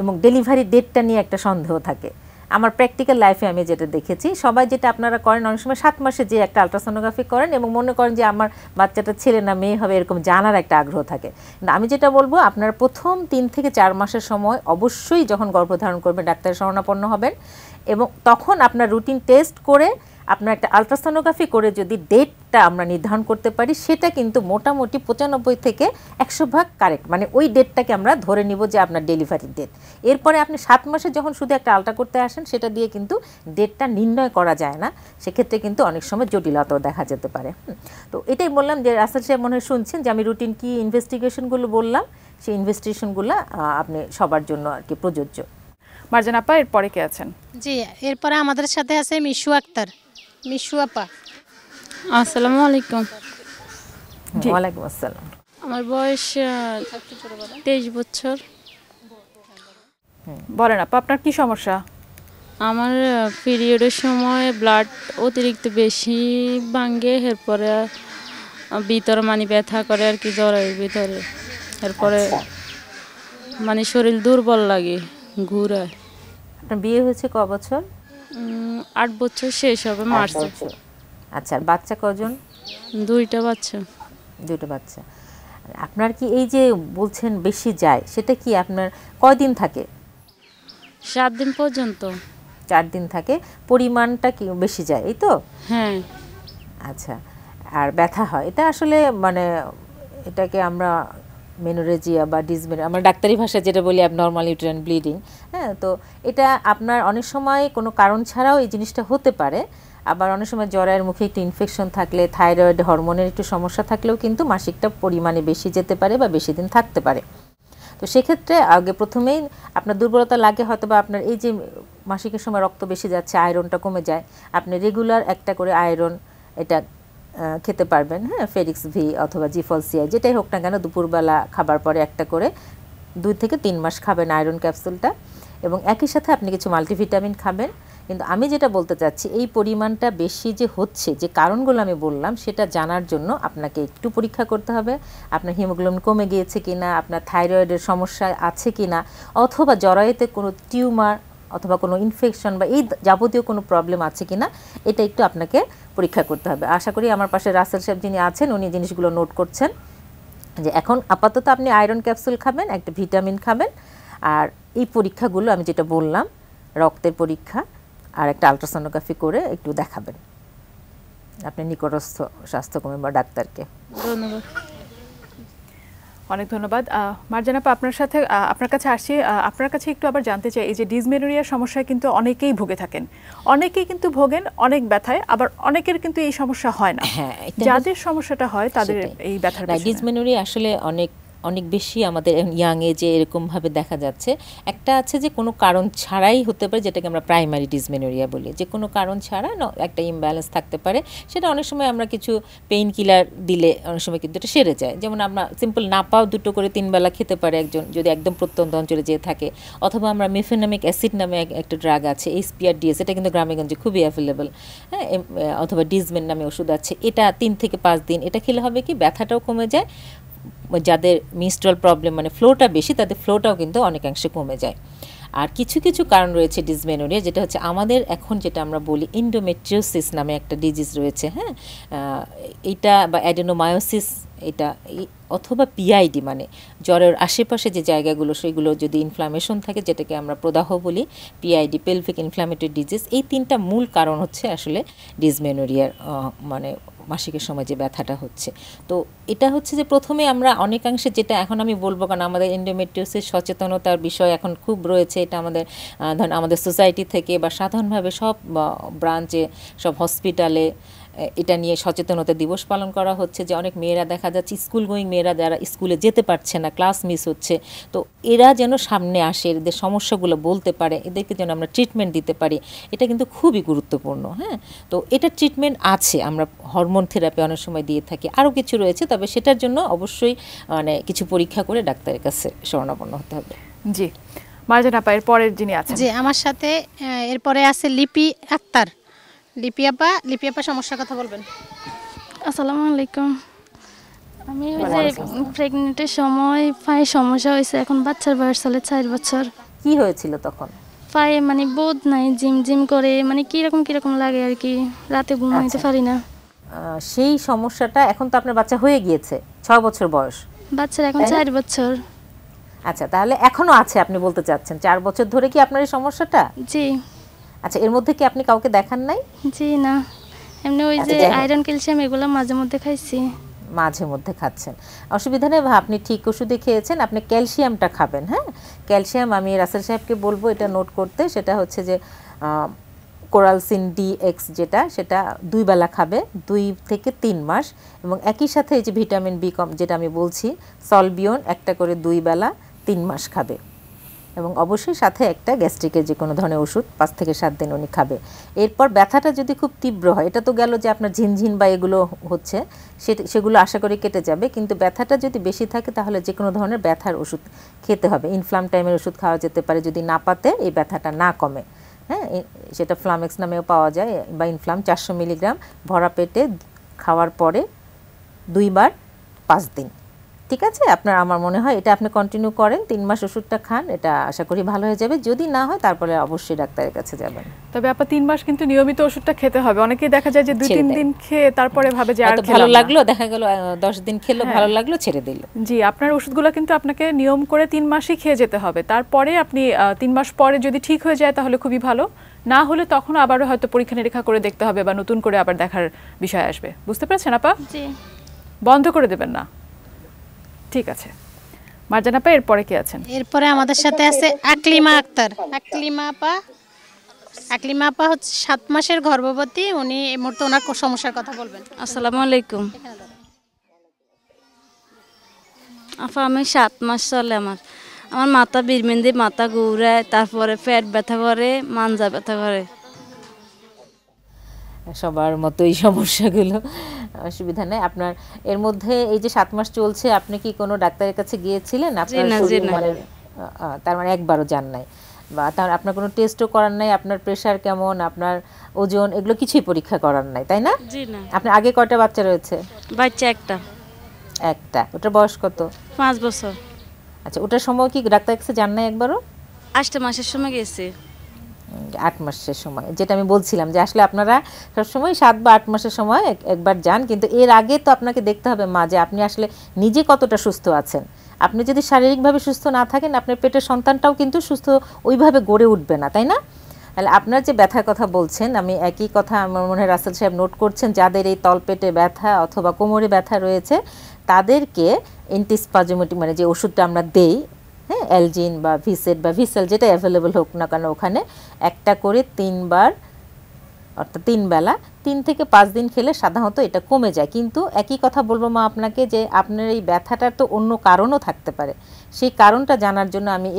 এবং ডেলিভারি ডেটটা নিয়ে একটা সন্দেহ থাকে। আমার প্র্যাকটিক্যাল লাইফে আমি যেটা দেখেছি, সবাই যেটা আপনারা করেন, অনেক সময় 7 মাসে যে একটা আলট্রাসোনোগ্রাফি করেন এবং মনে করেন যে আমার বাচ্চাটা ছেলে না মেয়ে হবে, এরকম জানার একটা আগ্রহ থাকে। কিন্তু আমি যেটা বলবো, আপনারা প্রথম 3 থেকে 4 মাসের সময় অবশ্যই যখন গর্ভধারণ করবেন ডাক্তারের শরণাপন্ন হবেন, এবং তখন আপনার রুটিন টেস্ট করে আপনার একটা আলট্রাসোনোগ্রাফি করে যদি ডেটটা আমরা নির্ধারণ করতে পারি, সেটা কিন্তু মোটামুটি 95 থেকে 100% কারেক্ট, মানে ওই ডেটটাকে আমরা ধরে নিব যে আপনার ডেলিভারি ডেট। এরপরে আপনি 7 মাসে যখন শুধু একটা আলট্রা করতে আসেন, সেটা দিয়ে কিন্তু ডেটটা নির্ণয় করা যায় না, সেক্ষেত্রে কিন্তু অনেক সময় জটিলতাও দেখা যেতে পারে। তো এটাই বললাম যে রাসেল সাহেব মনে হয় শুনছেন যে আমি রুটিন কি ইনভেস্টিগেশনগুলো বললাম, সেই ইনভেস্টিগেশনগুলো আপনি সবার জন্য আর কি প্রযোজ্য। মার্জানা আপা, এরপরে কে আছেন? জি, এরপরে আমাদের সাথে আছে মিশু আক্তার। মিশু আপা, আসসালামু আলাইকুম। ওয়ালাইকুম আসসালাম। আমার বয়স 23 বছর। বলেন আপা, আপনার কি সমস্যা? আমার পিরিয়ডের সময় ব্লাড অতিরিক্ত বেশি ভাঙে, এরপরে ভিতরে মানে ব্যথা করে আর কি, জ্বরের ভিতরে, এরপরে মানে শরীর দুর্বল লাগে, ঘুরায়। আপনার বিয়ে হয়েছে ক বছর? 8 বছর শেষ হবে মার্চে। আচ্ছা, আর বাচ্চা কজন? 2টা বাচ্চা। 2টা বাচ্চা। আপনার কি এই যে বলছেন বেশি যায়, সেটা কি আপনার কয়দিন থাকে? 7 দিন পর্যন্ত। 4 দিন থাকে, পরিমাণটা কি বেশি যায়, এই তো? হ্যাঁ। আচ্ছা, আর ব্যথা হয়, এটা আসলে মানে এটাকে আমরা মেনোরেজিয়া বা ডিসমেনোরিয়া, আমরা ডাক্তারি ভাষায় যেটা বলি অ্যাবনর্মাল ইউটেরাইন ব্লিডিং। হ্যাঁ, তো এটা আপনার অনেক সময় কোনো কারণ ছাড়াও এই জিনিসটা হতে পারে। আবার অনেক সময় জ্বরের মুখে একটু ইনফেকশন থাকলে, থাইরয়েড হরমোনের একটু সমস্যা থাকলেও কিন্তু মাসিকটা পরিমাণে বেশি যেতে পারে বা বেশি দিন থাকতে পারে। তো সেক্ষেত্রে আগে প্রথমেই আপনার দুর্বলতা লাগে, হয়তো বা আপনার এই যে মাসিকের সময় রক্ত বেশি যাচ্ছে, আয়রনটা কমে যায়, আপনি রেগুলার একটা করে আয়রন এটা খেতে পারবেন। হ্যাঁ, ফেরিক্স ভি অথবা জিফলসিআই যেটাই হোক না কেন, দুপুরবেলা খাবার পরে একটা করে 2 থেকে 3 মাস খাবেন আয়রন ক্যাপসুলটা, এবং একই সাথে আপনি কিছু মাল্টিভিটামিন খাবেন। কিন্তু আমি যেটা বলতে চাচ্ছি, এই পরিমাণটা বেশি যে হচ্ছে, যে কারণগুলো আমি বললাম, সেটা জানার জন্য আপনাকে একটু পরীক্ষা করতে হবে। আপনার হিমোগ্লোবিন কমে গিয়েছে কিনা, আপনার থাইরয়েডের সমস্যা আছে কিনা, অথবা জরায়ুতে কোনো টিউমার অথবা কোনো ইনফেকশন বা এই যাবতীয় কোনো প্রবলেম আছে কিনা, এটা একটু আপনাকে পরীক্ষা করতে হবে। আশা করি আমার পাশে রাসেল সাহেব যিনি আছেন, উনি জিনিসগুলো নোট করছেন। যে এখন আপাতত আপনি আয়রন ক্যাপসুল খাবেন, একটা ভিটামিন খাবেন, আর এই পরীক্ষাগুলো আমি যেটা বললাম, রক্তের পরীক্ষা আর একটা আলট্রাসোনোগ্রাফি করে একটু দেখাবেন আপনি নিকটস্থ স্বাস্থ্যকর্মী বা ডাক্তারকে। ধন্যবাদ। অনেক ধন্যবাদ। মার্জানা আপা, আপনার কাছে আসছি, আপনার কাছে একটু আবার জানতে চাই, এই যে ডিসমেনোরিয়ার সমস্যায় কিন্তু অনেকেই ভুগে থাকেন, অনেকেই কিন্তু ভোগেন অনেক ব্যথায়, আবার অনেকের কিন্তু এই সমস্যা হয় না। হ্যাঁ, যাদের সমস্যাটা হয় তাদের এই ব্যথার ডিসমেনোরিয়া আসলে অনেক বেশি আমাদের ইয়াং এজে এরকমভাবে দেখা যাচ্ছে। একটা আছে যে কোনো কারণ ছাড়াই হতে পারে, যেটাকে আমরা প্রাইমারি ডিসমেনোরিয়া বলি, যে কোনো কারণ ছাড়া একটা ইমব্যালেন্স থাকতে পারে। সেটা অনেক সময় আমরা কিছু পেইন কিলার দিলে অনেক সময় কিন্তু এটা সেরে যায়। যেমন আমরা সিম্পল নাপাও 2 করে 3 বেলা খেতে পারে একজন, যদি একদম প্রত্যন্ত অঞ্চলে যেয়ে থাকে। অথবা আমরা মেফেনামিক অ্যাসিড নামে একটা ড্রাগ আছে, HPRDS, এটা কিন্তু গ্রামেগঞ্জে খুবই অ্যাভেলেবল। হ্যাঁ, অথবা ডিসমেন নামে ওষুধ আছে, এটা 3 থেকে 5 দিন এটা খেলে হবে কি, ব্যথাটাও কমে যায়। যাদের মিনস্ট্রুয়াল প্রবলেম মানে ফ্লোটা বেশি, তাদের ফ্লোটাও কিন্তু অনেকাংশে কমে যায়। আর কিছু কিছু কারণ রয়েছে ডিসমেনোরিয়া, যেটা হচ্ছে আমাদের এখন যেটা আমরা বলি এন্ডোমেট্রিওসিস নামে একটা ডিজিজ রয়েছে, হ্যাঁ, এটা বা অ্যাডেনোমায়োসিস, এটা অথবা পিআইডি, মানে জ্বরের আশেপাশে যে জায়গাগুলো সেগুলো যদি ইনফ্লামেশন থাকে, যেটাকে আমরা প্রদাহ বলি, পিআইডি পেলভিক ইনফ্লামেটরি ডিজিজ, এই তিনটা মূল কারণ হচ্ছে আসলে ডিসমেনোরিয়ার মানে মাসিকের সময় যে ব্যথাটা হচ্ছে। তো এটা হচ্ছে যে প্রথমে আমরা অনেকাংশে, যেটা এখন আমি বলবো, কারণ আমাদের এন্ডোমেট্রিওসিস সচেতনতার বিষয় এখন খুব রয়েছে, এটা আমাদের ধরেন আমাদের সোসাইটি থেকে বা সাধারণভাবে সব ব্রাঞ্চে, সব হসপিটালে এটা নিয়ে সচেতনতা দিবস পালন করা হচ্ছে, যে অনেক মেয়েরা দেখা যাচ্ছে স্কুল গোয়িং মেয়েরা যারা স্কুলে যেতে পারছে না, ক্লাস মিস হচ্ছে, তো এরা যেন সামনে আসে, এদের সমস্যাগুলো বলতে পারে, এদেরকে যেন আমরা ট্রিটমেন্ট দিতে পারি, এটা কিন্তু খুবই গুরুত্বপূর্ণ। হ্যাঁ, তো এটা ট্রিটমেন্ট আছে, আমরা হরমোন থেরাপি অনেক সময় দিয়ে থাকি, আরও কিছু রয়েছে, তবে সেটার জন্য অবশ্যই মানে কিছু পরীক্ষা করে ডাক্তারের কাছে শরণাপন্ন হতে হবে। জি, মার্জানা আপা এর পরের যিনি আছেন। জি, আমার সাথে এরপরে আছে লিপি আক্তার। লিপি আপা সমস্যার কথা বলবেন। আসসালামু আলাইকুম। আমি ওই যে প্রেগনেন্টের সময় পায়ে সমস্যা হয়েছে, এখন বাচ্চার বয়স চলে 4 বছর। কি হয়েছিল তখন? পায়ে মানে বোধ নাই, জিম জিম করে, মানে কিরকম লাগে আর কি, রাতে ঘুমাইতে পারি না। সেই সমস্যাটা, এখন তো আপনার বাচ্চা হয়ে গিয়েছে, 6 বছর বয়স, বাচ্চার এখন 4 বছর। আচ্ছা, তাহলে এখনো আছে আপনি বলতে চাচ্ছেন, 4 বছর ধরে কি আপনার এই সমস্যাটা? জি। আচ্ছা, এর মধ্যে কি আপনি কাউকে দেখান নাই? জি না, এমনি ওই যে আয়রন ক্যালসিয়াম এগুলো মাঝে মধ্যে খাইছি। মাঝে মধ্যে খাচ্ছেন, অসুবিধা নেই, আপনি ঠিক ওষুধই খেয়েছেন, আপনি ক্যালসিয়ামটা খাবেন। হ্যাঁ, ক্যালসিয়াম আমি রাসেল সাহেবকে বলবো এটা নোট করতে, সেটা হচ্ছে যে কোরালসিন ডিএক্স, সেটা 2 বেলা খাবে 2 থেকে 3 মাস, এবং একই সাথে এই যে ভিটামিন বি যেটা আমি বলছি সলবিয়ন, একটা করে 2 বেলা 3 মাস খাবে, এবং অবশ্যই সাথে একটা গ্যাস্ট্রিকের যে কোনো ধরনের ওষুধ 5 থেকে 7 দিন উনি খাবে। এরপর ব্যথাটা যদি খুব তীব্র হয়, এটা তো গেল যে আপনার ঝিনঝিন বা এগুলো হচ্ছে, সেগুলো আশা করি কেটে যাবে, কিন্তু ব্যথাটা যদি বেশি থাকে তাহলে যে কোনো ধরনের ব্যথার ওষুধ খেতে হবে। ইনফ্লাম টাইমের ওষুধ খাওয়া যেতে পারে যদি না পাতে, এই ব্যথাটা না কমে। হ্যাঁ, সেটা ফ্লামেক্স নামেও পাওয়া যায়, বা ইনফ্লাম 400 মিলিগ্রাম ভরা পেটে খাওয়ার পরে 2 বার 5 দিন। ঠিক আছে, আপনার, আমার মনে হয় এটা আপনি কন্টিনিউ করেন, 3 মাস ওষুধটা খান, এটা আশা করি ভালো হয়ে যাবে। যদি না হয় তারপরে অবশ্যই ডাক্তারের কাছে যাবেন। তবে আপা 3 মাস কিন্তু নিয়মিত ওষুধটা খেতে হবে। অনেকেই দেখা যায় যে 2-3 দিন খেয়ে তারপরে ভাবে যে আর ভালো লাগলো, দেখা গেল 10 দিন খেলো, ভালো লাগলো, ছেড়ে দিল। জি, আপনার ওষুধগুলো কিন্তু আপনাকে নিয়ম করে 3 মাসই খেয়ে যেতে হবে। তারপরে আপনি 3 মাস পরে যদি ঠিক হয়ে যায় তাহলে খুবই ভালো, না হলে তখন আবারও হয়তো পরীক্ষা নিরীক্ষা করে দেখতে হবে বা নতুন করে আবার দেখার বিষয় আসবে। বুঝতে পেরেছেন আপা? জি। বন্ধ করে দেবেন না। ঠিক আছে, মার্জানা আপা এরপরে কে আছেন? এরপরে আমাদের সাথে আছে আকলিমা আক্তার। আকলিমা আপা হচ্ছে 7 মাসের গর্ভবতী, উনি এই মুহূর্তে ওনার সমস্যার কথা বলবেন। আসসালামু আলাইকুম আপা, আমি 7 মাস চলে, আমার মাথা বিরমেন্দি, মাথা ঘুরায়, তারপরে পেট ব্যথা করে, মাঞ্জা ব্যথা করে। সবার মতো এই সমস্যাগুলো, অসুবিধা নেই আপনার। এর মধ্যে এই যে 7 মাস চলছে, আপনি কি কোনো ডাক্তারের কাছে গিয়েছিলেন? আপনার তার মানে একবারও যান নাই, বা তার আপনার কোনো টেস্টও করার নাই? আপনার প্রেশার কেমন, আপনার ওজন, এগুলো কিছুই পরীক্ষা করার নাই, তাই না? জি না। আপনার আগে কয়টা বাচ্চা রয়েছে? বাচ্চা একটা। ওটার বয়স কত? 5 বছর। আচ্ছা, ওটার সময় কি ডাক্তারের কাছে যান নাই একবারও? 8 মাসের সময় গেছে। 8 মাসের সময়, যেটা আমি বলছিলাম যে আসলে আপনারা সবসময় 7 বা 8 মাসের সময় একবার যান, কিন্তু এর আগে তো আপনাকে দেখতে হবে মা, যে আপনি আসলে নিজে কতটা সুস্থ আছেন। আপনি যদি শারীরিকভাবে সুস্থ না থাকেন, আপনার পেটের সন্তানটাও কিন্তু সুস্থ ওইভাবে গড়ে উঠবে না, তাই না? তাহলে আপনার যে ব্যথার কথা বলছেন, আমি একই কথা আমার মনে হয় রাসেল সাহেব নোট করছেন, যাদের এই তলপেটে ব্যথা অথবা কোমরে ব্যথা রয়েছে, তাদেরকে অ্যান্টিস্পাজমেটিক, মানে যে ওষুধটা আমরা দেই, হ্যাঁ, অ্যালজিন বা ভিসেট বা ভিসেল, যেটা অ্যাভেলেবল হোক না কেন, ওখানে একটা করে 3 বার, অর্থাৎ 3 বেলা 3 থেকে 5 দিন খেলে সাধারণত এটা কমে যায়। কিন্তু একই কথা বলবো মা আপনাকে, যে আপনার এই ব্যথাটার তো অন্য কারণও থাকতে পারে। সেই কারণটা জানার জন্য আমি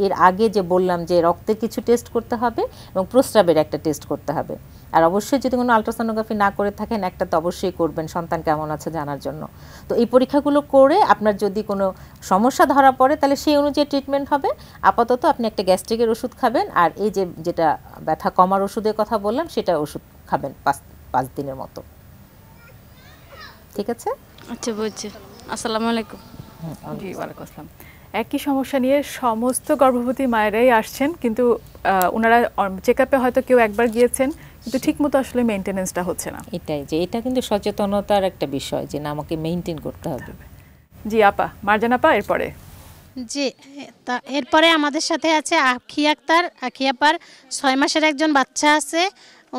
এর আগে যে বললাম যে রক্তের কিছু টেস্ট করতে হবে এবং প্রস্রাবের একটা টেস্ট করতে হবে। আর অবশ্যই যদি কোনো আলট্রাসোনোগ্রাফি না করে থাকেন, একটা তো অবশ্যই করবেন সন্তান কেমন আছে জানার জন্য। তো এই পরীক্ষাগুলো করে আপনার যদি কোনো সমস্যা ধরা পড়ে, তাহলে সেই অনুযায়ী ট্রিটমেন্ট হবে। আপাতত আপনি একটা গ্যাস্ট্রিকের ওষুধ খাবেন, আর এই যেটা ব্যথা কমার ওষুধের কথা বললাম, সেটা ওষুধ খাবেন 5 দিনের মতো। ঠিক আছে? আচ্ছা, বুঝছি। আসসালামু আলাইকুম। জি, ওয়ালাইকুম আসসালাম। একই সমস্যা নিয়ে সমস্ত গর্ভবতী মায়েরাই আসছেন, কিন্তু ওনারা চেক আপে হয়তো কেউ একবার গিয়েছেন, কিন্তু ঠিকমতো আসলে মেনটেনেন্সটা হচ্ছে না। এটাই যে এটা কিন্তু সচেতনতার একটা বিষয়, যে না আমাকে মেইনটেইন করতে হবে। জি আপা, মারজান আপা এরপরে। জি, তা এরপরে আমাদের সাথে আছে আখি আক্তার। আখি আপার 6 মাসের একজন বাচ্চা আছে।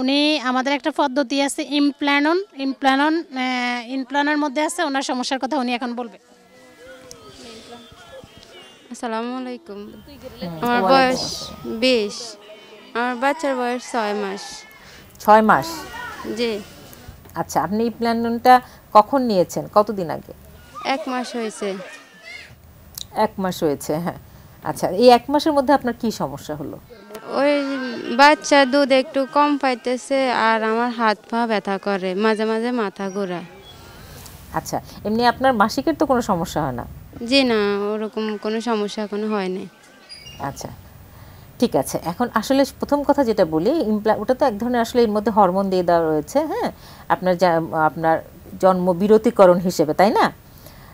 উনি আমাদের একটা পদ্ধতি আছে ইমপ্লানর মধ্যে আছে, ওনার সমস্যার কথা উনি এখন বলবে। আসসালামু আলাইকুম। আমার বয়স 20, আমার বাচ্চার বয়স 6 মাস। 6 মাস? জি। আচ্ছা, আপনি এই প্ল্যানটা কখন নিয়েছেন, কতদিন আগে? 1 মাস হয়েছে। 1 মাস হয়েছে, হ্যাঁ। আচ্ছা, এই 1 মাসের মধ্যে আপনার কি সমস্যা হলো? ওই বাচ্চা দুধ একটু কম পাইতেছে, আর আমার হাত পা ব্যথা করে, মাঝে মাঝে মাথা ঘোরায়। আচ্ছা, এমনি আপনার মাসিকের তো কোনো সমস্যা হয় না? জি না, ওরকম কোনো সমস্যা এখনো হয়নি। আচ্ছা, ঠিক আছে। এখন আসলে প্রথম কথা যেটা বলি, ওটা তো এক ধরনের আসলে এর মধ্যে হরমোন দিয়ে দেওয়া রয়েছে, হ্যাঁ, আপনার জন্ম বিরতিকরণ হিসেবে, তাই না,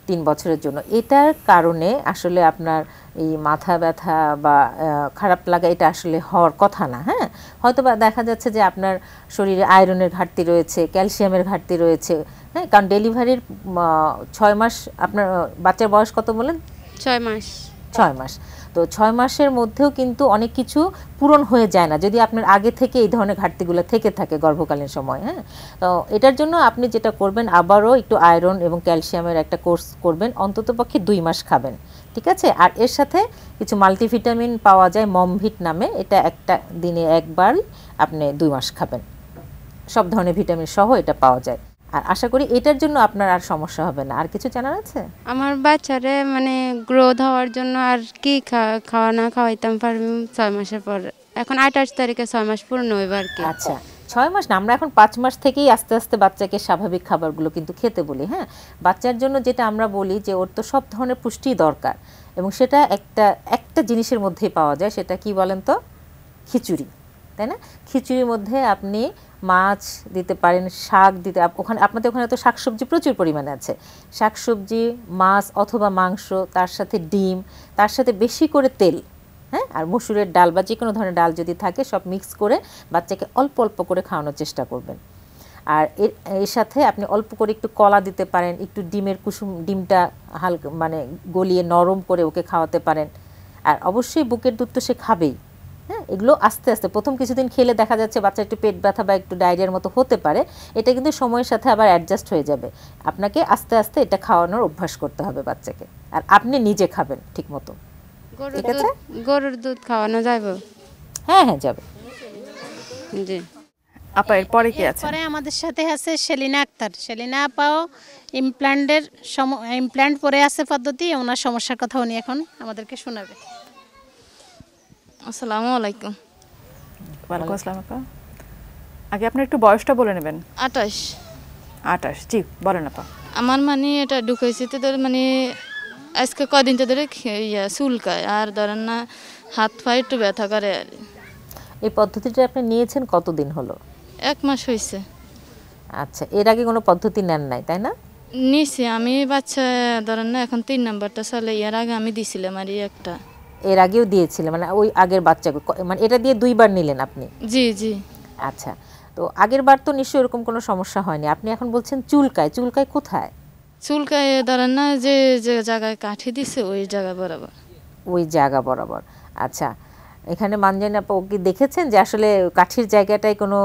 3 বছরের জন্য। এটার কারণে আসলে আপনার এই মাথা ব্যথা বা খারাপ লাগা এটা আসলে হওয়ার কথা না, হ্যাঁ। হয়তো বা দেখা যাচ্ছে যে আপনার শরীরে আয়রনের ঘাটতি রয়েছে, ক্যালসিয়ামের ঘাটতি রয়েছে, হ্যাঁ, কারণ ডেলিভারির 6 মাস, আপনার বাচ্চার বয়স কত বলেন? 6 মাস। 6 মাস। তো 6 মাসের মধ্যেও কিন্তু অনেক কিছু পূরণ হয়ে যায় না যদি আপনার আগে থেকে এই ধরনের ঘাটতিগুলো থেকে থাকে গর্ভকালীন সময়, হ্যাঁ। তো এটার জন্য আপনি যেটা করবেন, আবারও একটু আয়রন এবং ক্যালসিয়ামের একটা কোর্স করবেন, অন্ততপক্ষে 2 মাস খাবেন, ঠিক আছে। আর এর সাথে কিছু মাল্টিভিটামিন পাওয়া যায় মমভিট নামে, এটা একটা দিনে একবার আপনি 2 মাস খাবেন, সব ধরনের ভিটামিন সহ এটা পাওয়া যায়। আর আশা করি এটার জন্য আপনার আর সমস্যা হবে না। আর কিছু জানার আছে? আমার বাচ্চারে মানে গ্রোথ হওয়ার জন্য আর কি খাওয়াইতাম পারবো 6 মাসের পর? এখন 28 তারিখে 6 মাস পূর্ণ হইবে আর কি। আচ্ছা, 6 মাস না, আমরা এখন 5 মাস থেকেই আস্তে আস্তে বাচ্চাকে স্বাভাবিক খাবারগুলো কিন্তু খেতে বলি, হ্যাঁ। বাচ্চার জন্য যেটা আমরা বলি যে ওর তো সব ধরনের পুষ্টি দরকার, এবং সেটা একটা জিনিসের মধ্যেই পাওয়া যায়, সেটা কি বলেন তো? খিচুড়ি, তাই না? খিচুড়ির মধ্যে আপনি মাছ দিতে পারেন, শাক দিতে, আপনাদের ওখানে তো শাকসবজি প্রচুর পরিমাণে আছে, শাকসবজি, মাছ অথবা মাংস, তার সাথে ডিম, তার সাথে বেশি করে তেল, হ্যাঁ, আর মসুরের ডাল বা যে কোনো ধরনের ডাল যদি থাকে, সব মিক্স করে বাচ্চাকে অল্প অল্প করে খাওয়ানোর চেষ্টা করবেন। আর এর সাথে আপনি অল্প করে একটু কলা দিতে পারেন, একটু ডিমের ডিমটা হালকা মানে গলিয়ে নরম করে ওকে খাওয়াতে পারেন। আর অবশ্যই বুকের দুধ তো সে খাবেই, হ্যাঁ। এগুলো আস্তে আস্তে প্রথম কিছুদিন খেলে দেখা যাচ্ছে বাচ্চা একটু পেট ব্যথা বা একটু ডায়রিয়ার মতো হতে পারে, এটা কিন্তু সময়ের সাথে আবার অ্যাডজাস্ট হয়ে যাবে। আপনাকে আস্তে আস্তে এটা খাওয়ানোর অভ্যাস করতে হবে বাচ্চাকে, আর আপনি নিজে খাবেন ঠিক মতো, ঠিক আছে? গরুর দুধ খাওয়ানো যাবে? হ্যাঁ হ্যাঁ, যাবে। জি। আপা এরপরে কি আছে? পরে আমাদের সাথে আছে সেলিনা আক্তার। সেলিনা আপাও ইমপ্ল্যান্ট পরে আছে পদ্ধতি, ওনার সমস্যার কথা উনি এখন আমাদেরকে শোনাবে। আসসালামু আলাইকুম। ওয়ালাইকুম আসসালাম আপা। আগে আপনার একটু বয়সটা বলে নেবেন। 28। 28, জি বলেন আপা। আমার মানে এটা ঢুকাইছি তো মানে আজকে কদিন তো ধরে চুলকায়, আর ধরেন না হাত পা একটু ব্যথা করে। আর এই পদ্ধতিটা আপনি নিয়েছেন কতদিন হলো? 1 মাস হয়েছে। আচ্ছা, এর আগে কোনো পদ্ধতি নেন নাই, তাই না? নিছি আমি, বাচ্চা ধরেন না এখন 3 নাম্বারটা চলে, এর আগে আমি দিছিলাম আর একটা। এর আগেও দিয়েছিলেন, মানে ওই আগের বাচ্চাকে, মানে এটা দিয়ে 2 বার নিলেন আপনি? জি জি। আচ্ছা, তো আগের বার তো নিশ্চয়ই এরকম কোনো সমস্যা হয়নি। আপনি এখন বলছেন চুলকায়, চুলকায় কোথায়? চুলকায় ধরেন না যে যে জায়গায় কাঠি দিছে ওই জায়গা বরাবর। ওই জায়গা বরাবর। আচ্ছা, এখানে মানজানি আপা কি দেখেছেন যে আসলে কাঠির জায়গাটায় কোনো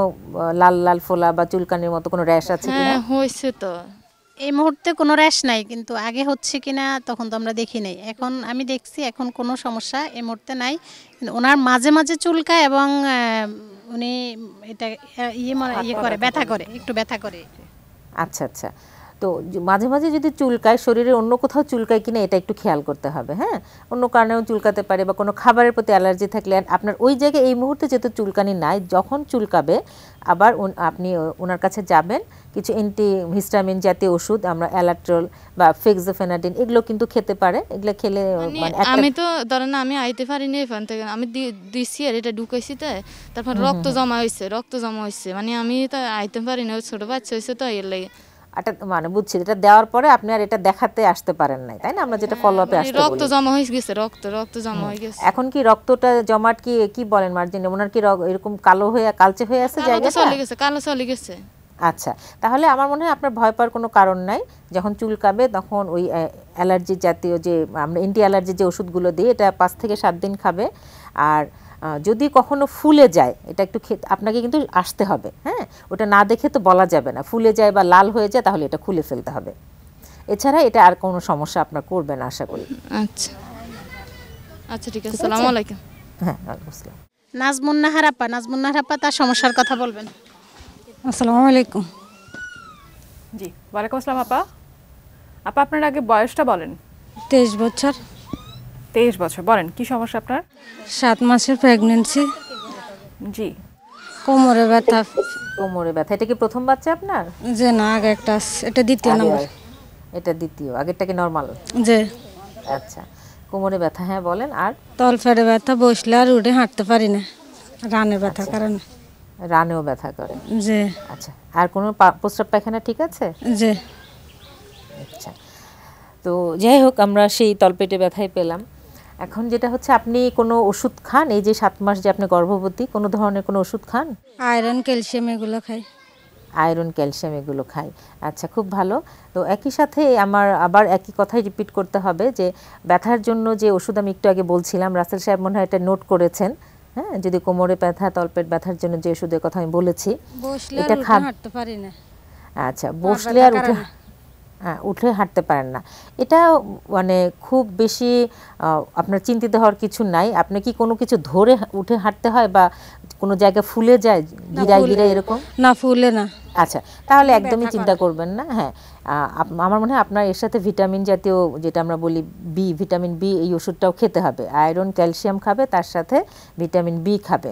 লাল লাল ফোলা বা চুলকানির মতো কোনো র্যাশ আছে কিনা? হ্যাঁ হয়েছে তো। এই মুহূর্তে কোনো র্যাশ নাই, কিন্তু আগে হচ্ছে কিনা তখন তো আমরা দেখি নাই। এখন আমি দেখছি এখন কোনো সমস্যা এই মুহূর্তে নাই, কিন্তু ওনার মাঝে মাঝে চুলকায় এবং উনি এটা ইয়ে করে, ব্যথা করে, একটু ব্যথা করে। আচ্ছা আচ্ছা, তো মাঝে মাঝে যদি চুলকায়, শরীরের অন্য কোথাও চুলকায় কিনা এটা একটু খেয়াল করতে হবে, হ্যাঁ। অন্য কারণেও চুলকাতে পারে, বা কোনো খাবারের প্রতি অ্যালার্জি থাকলে আপনার ওই জায়গায় এই মুহূর্তে যেহেতু চুলকানি নাই, যখন চুলকাবে আবার আপনি ওনার কাছে যাবেন, কিছু অ্যান্টিহিস্টামিন জাতীয় ওষুধ, আমরা অ্যালাট্রল বা ফেক্সোফেনাডিন এগুলো কিন্তু খেতে পারে। এগুলো খেলে মানে আমি তো ধরেন আমি আইতে পারিনি এখান থেকে, আমি দিছি আর এটা ঢুকাইছি, তারপর রক্ত জমা হয়েছে মানে আমি তো আইতে পারিনি, ছোট বাচ্চা হয়েছে তো এর লাগে। এটা মানে বুঝছি, এটা দেওয়ার পরে আপনি আর এটা দেখাতে আসতে পারেন নাই, তাই না? আমরা যেটা ফলো আপে আসতে বলি, রক্ত জমা হয়ে গেছে, রক্ত জমা হয়ে গেছে। এখন কি রক্তটা জমাট কি বলেন মার্জিন, ওনার কি এরকম কালো হয়ে কালচে হয়ে আছে জায়গাটা? চলে গেছে, কালো চলে গেছে। আচ্ছা, তাহলে আমার মনে হয় আপনার ভয় পাওয়ার কোনো কারণ নাই। যখন চুলকাবে তখন ওই অ্যালার্জি জাতীয় যে আমরা অ্যান্টি অ্যালার্জি যে ওষুধগুলো দিই, এটা 5 থেকে 7 দিন খাবে। আর যদি কখনো ফুলে যায়, এটা একটু আপনাকে কিন্তু আসতে হবে, হ্যাঁ, ওটা না দেখে তো বলা যাবে না। ফুলে যায় বা লাল হয়ে যায় তাহলে এটা খুলে ফেলতে হবে। এছাড়া এটা আর কোনো সমস্যা আপনার করবে না আশা করি। আচ্ছা আচ্ছা, ঠিক আছে। আসসালামু আলাইকুম। হ্যাঁ, ওয়ালাইকুম আসসালাম। নাজমুন নাহার আপা তার সমস্যার কথা বলবেন। আসসালামু আলাইকুম। জি, ওয়ালাইকুম আসসালাম আপা। আপনার আগে বয়সটা বলেন। 23 বছর। 23 বছর, বলেন কি সমস্যা আপনার? 7 মাসের প্রেগন্যান্সি। জি। কোমরে ব্যথা। কোমরে ব্যথা, এটা কি প্রথম বাচ্চা আপনার? যে না, আগে একটা, এটা দ্বিতীয় নাম্বার। এটা দ্বিতীয়, আগেরটা কি নরমাল? যে। আচ্ছা, কোমরে ব্যথা, হ্যাঁ বলেন। আর তলপেটে ব্যথা, বসলে আর উঠে হাঁটতে পারি না রানের ব্যথার কারণে। রানেও ব্যথা করে? যে। আচ্ছা, আর কোনো প্রস্রাব পায়খানা ঠিক আছে? যে। আচ্ছা, তো যাই হোক, আমরা সেই তলপেটে ব্যথাই পেলাম। এখন যেটা হচ্ছে, আপনি কোনো ওষুধ খান? এই যে 7 মাস যে আপনি গর্ভবতী, কোনো ধরনের কোনো ওষুধ খান? আয়রন, ক্যালসিয়াম এগুলো খাই। আয়রন, ক্যালসিয়াম এগুলো খাই। আচ্ছা, খুব ভালো। তো একই সাথে আমার আবার একই কথাই রিপিট করতে হবে যে ব্যথার জন্য যে ওষুধ আমি একটু আগে বলছিলাম, রাসেল সাহেব মনে হয় এটা নোট করেছেন, হ্যাঁ, যদি কোমরে ব্যথা, তলপেট ব্যথার জন্য যে ওষুধের কথা আমি বলেছি, এটা হাঁটতে পারি না। আচ্ছা, বসলে আর উঠে হাঁটতে পারেন না, এটা মানে খুব বেশি আপনার চিন্তিত হওয়ার কিছু নাই। আপনি কি কোনো কিছু ধরে উঠে হাঁটতে হয় বা কোনো জায়গা ফুলে যায়, গিরায় এরকম? না, ফুলে না। আচ্ছা, তাহলে একদমই চিন্তা করবেন না। হ্যাঁ, আমার মনে হয় আপনার এর সাথে ভিটামিন জাতীয়, যেটা আমরা বলি ভিটামিন বি, এই ওষুধটাও খেতে হবে। আয়রন, ক্যালসিয়াম খাবে, তার সাথে ভিটামিন বি খাবে।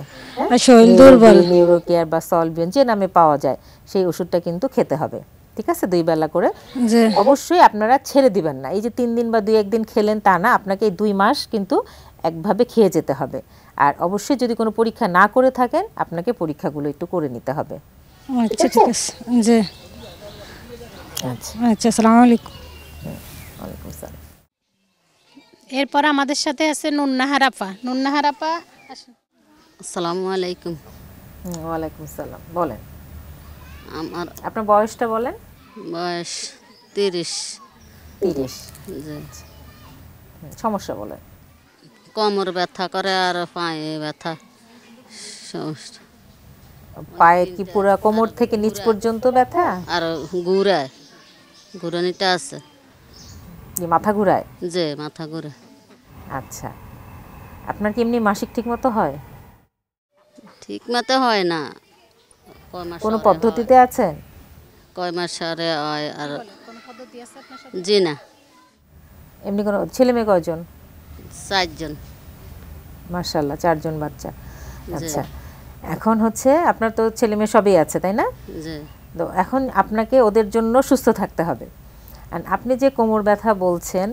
শরীর দুর্বল, নিউরোকেয়ার বা সলবিয়ন যে নামে পাওয়া যায়, সেই ওষুধটা কিন্তু খেতে হবে, ঠিক আছে, 2 বেলা করে। অবশ্যই আপনারা ছেড়ে দিবেন না। এই যে 3 দিন বা 2-1 দিন খেলেন তা না, আপনাকে এই 2 মাস কিন্তু একভাবে খেয়ে যেতে হবে। আর অবশ্যই যদি কোনো পরীক্ষা না করে থাকেন, আপনাকে পরীক্ষাগুলো একটু করে নিতে হবে। আচ্ছা, ঠিক আছে। জি, আচ্ছা, আসসালামু আলাইকুম। ওয়ালাইকুম আসসালাম। এরপর আমাদের সাথে আছে নুন নাহার আপা। আসসালামু আলাইকুম। ওয়ালাইকুম আসসালাম, বলেন। আপনার বয়সটা বলেন। বয়স 30। সমস্যা বলেন। কোমর ব্যথা করে আর পায়ে ব্যথা। সমস্যা পায়ে কি পুরো কোমর থেকে নিচ পর্যন্ত ব্যথা? আর ঘুরানিটা আছে। মাথা ঘুরায়? যে মাথা ঘুরে। আচ্ছা, আপনার কি এমনি মাসিক ঠিক মতো হয়? ঠিক মতো হয় না। কোনো পদ্ধতিতে আছেন? কয় মাস আরে হয়। আর জি না। এমনি কোনো ছেলে মেয়ে কয়জন? 4 জন। মাশাআল্লাহ, 4 জন বাচ্চা। আচ্ছা, এখন হচ্ছে আপনার তো ছেলে মেয়ে সবই আছে, তাই না? জি। তো এখন আপনাকে ওদের জন্য সুস্থ থাকতে হবে। আর আপনি যে কোমর ব্যথা বলছেন,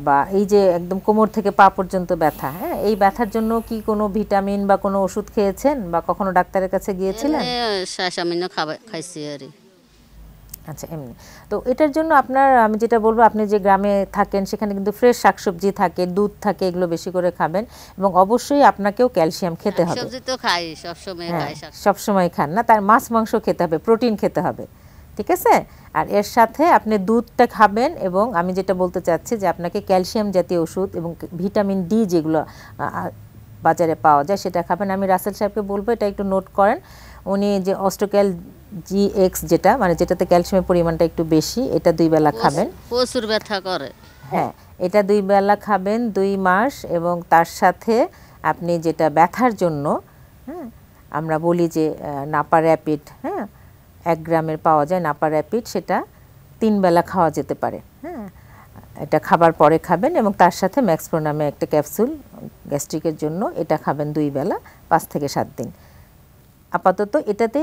বা এই যে একদম কোমর থেকে পা পর্যন্ত ব্যথা, হ্যাঁ, এই ব্যথার জন্য কি কোনো ভিটামিন বা কোনো ওষুধ খেয়েছেন বা কখনো ডাক্তারের কাছে গিয়েছিলেন? শ্বাসামিন্য খাইছি আর। আচ্ছা, এমনি তো এটার জন্য আপনার, আমি যেটা বলবো, আপনি যে গ্রামে থাকেন সেখানে কিন্তু ফ্রেশ শাকসবজি থাকে, দুধ থাকে, এগুলো বেশি করে খাবেন। এবং অবশ্যই আপনাকেও ক্যালসিয়াম খেতে হবে। সবজি তো খাই, সবসময় খাই। সবসময় খান না, তার মাছ মাংস খেতে হবে, প্রোটিন খেতে হবে, ঠিক আছে? আর এর সাথে আপনি দুধটা খাবেন। এবং আমি যেটা বলতে চাচ্ছি যে আপনাকে ক্যালসিয়াম জাতীয় ওষুধ এবং ভিটামিন ডি যেগুলো বাজারে পাওয়া যায় সেটা খাবেন। আমি রাসেল সাহেবকে বলবো এটা একটু নোট করেন। উনি যে অস্টোক্যাল GX, যেটা মানে যেটাতে ক্যালসিয়ামের পরিমাণটা একটু বেশি, এটা 2 বেলা খাবেন। প্রচুর ব্যথা করে। হ্যাঁ, এটা 2 বেলা খাবেন 2 মাস। এবং তার সাথে আপনি যেটা ব্যথার জন্য, হ্যাঁ, আমরা বলি যে নাপা র্যাপিড, হ্যাঁ, 1 গ্রামের পাওয়া যায় নাপা র্যাপিড, সেটা 3 বেলা খাওয়া যেতে পারে। হ্যাঁ, এটা খাবার পরে খাবেন। এবং তার সাথে ম্যাক্সপ্রো নামে একটা ক্যাপসুল গ্যাস্ট্রিকের জন্য, এটা খাবেন 2 বেলা 5 থেকে 7 দিন। আপাতত এটাতে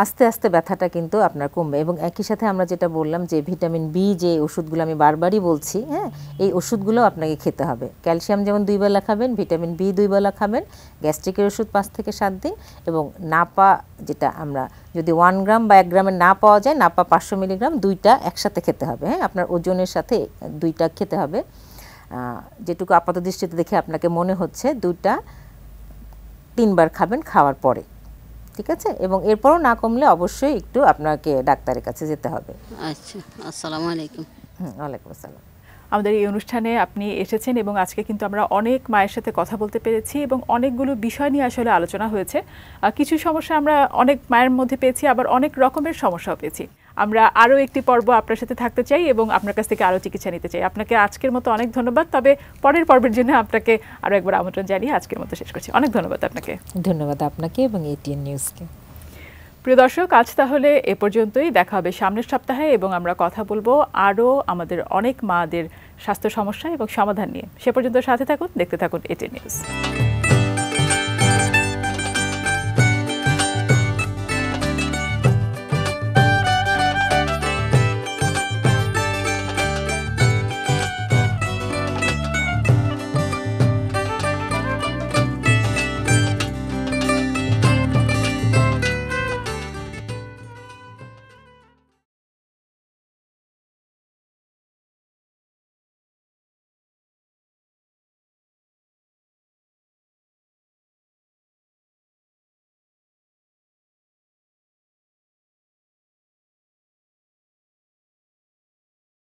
আস্তে আস্তে ব্যথাটা কিন্তু আপনার কমবে। এবং একই সাথে আমরা যেটা বললাম যে ভিটামিন বি যে ওষুধগুলো আমি বারবারই বলছি, হ্যাঁ, এই ওষুধগুলো আপনাকে খেতে হবে। ক্যালসিয়াম যেমন 2 বেলা খাবেন, ভিটামিন বি 2 বেলা খাবেন, গ্যাস্ট্রিকের ওষুধ 5 থেকে 7 দিন, এবং নাপা যেটা আমরা যদি 1 গ্রাম বা 1 গ্রামের না পাওয়া যায়, নাপা 500 মিলিগ্রাম, 2টা একসাথে খেতে হবে। হ্যাঁ, আপনার ওজনের সাথে 2টা খেতে হবে। যেটুকু আপাত দৃষ্টিতে দেখে আপনাকে মনে হচ্ছে 2টা 3 বার খাবেন খাওয়ার পরে, ঠিক আছে? এবং এরপরও না কমলে অবশ্যই একটু আপনাকে ডাক্তারের কাছে যেতে হবে। আচ্ছা, আসসালামু আলাইকুম। ওয়ালাইকুম আসসালাম। আমাদের এই অনুষ্ঠানে আপনি এসেছেন এবং আজকে কিন্তু আমরা অনেক মায়ের সাথে কথা বলতে পেরেছি এবং অনেকগুলো বিষয় নিয়ে আসলে আলোচনা হয়েছে। কিছু সমস্যা আমরা অনেক মায়ের মধ্যে পেয়েছি, আবার অনেক রকমের সমস্যাও পেয়েছি। আমরা আরও একটি পর্ব আপনার সাথে থাকতে চাই এবং আপনার কাছ থেকে আরও চিকিৎসা নিতে চাই। আপনাকে আজকের মতো অনেক ধন্যবাদ। তবে পরের পর্বের জন্য আপনাকে আরও একবার আমন্ত্রণ জানিয়ে আজকের মতো শেষ করছি। অনেক ধন্যবাদ আপনাকে। ধন্যবাদ আপনাকে এবং এটিএন নিউজকে। প্রিয় দর্শক, আজ তাহলে এ পর্যন্তই। দেখা হবে সামনের সপ্তাহে এবং আমরা কথা বলবো আরও আমাদের অনেক মাদের স্বাস্থ্য সমস্যা এবং সমাধান নিয়ে। সে পর্যন্ত সাথে থাকুন, দেখতে থাকুন এটিএন নিউজ।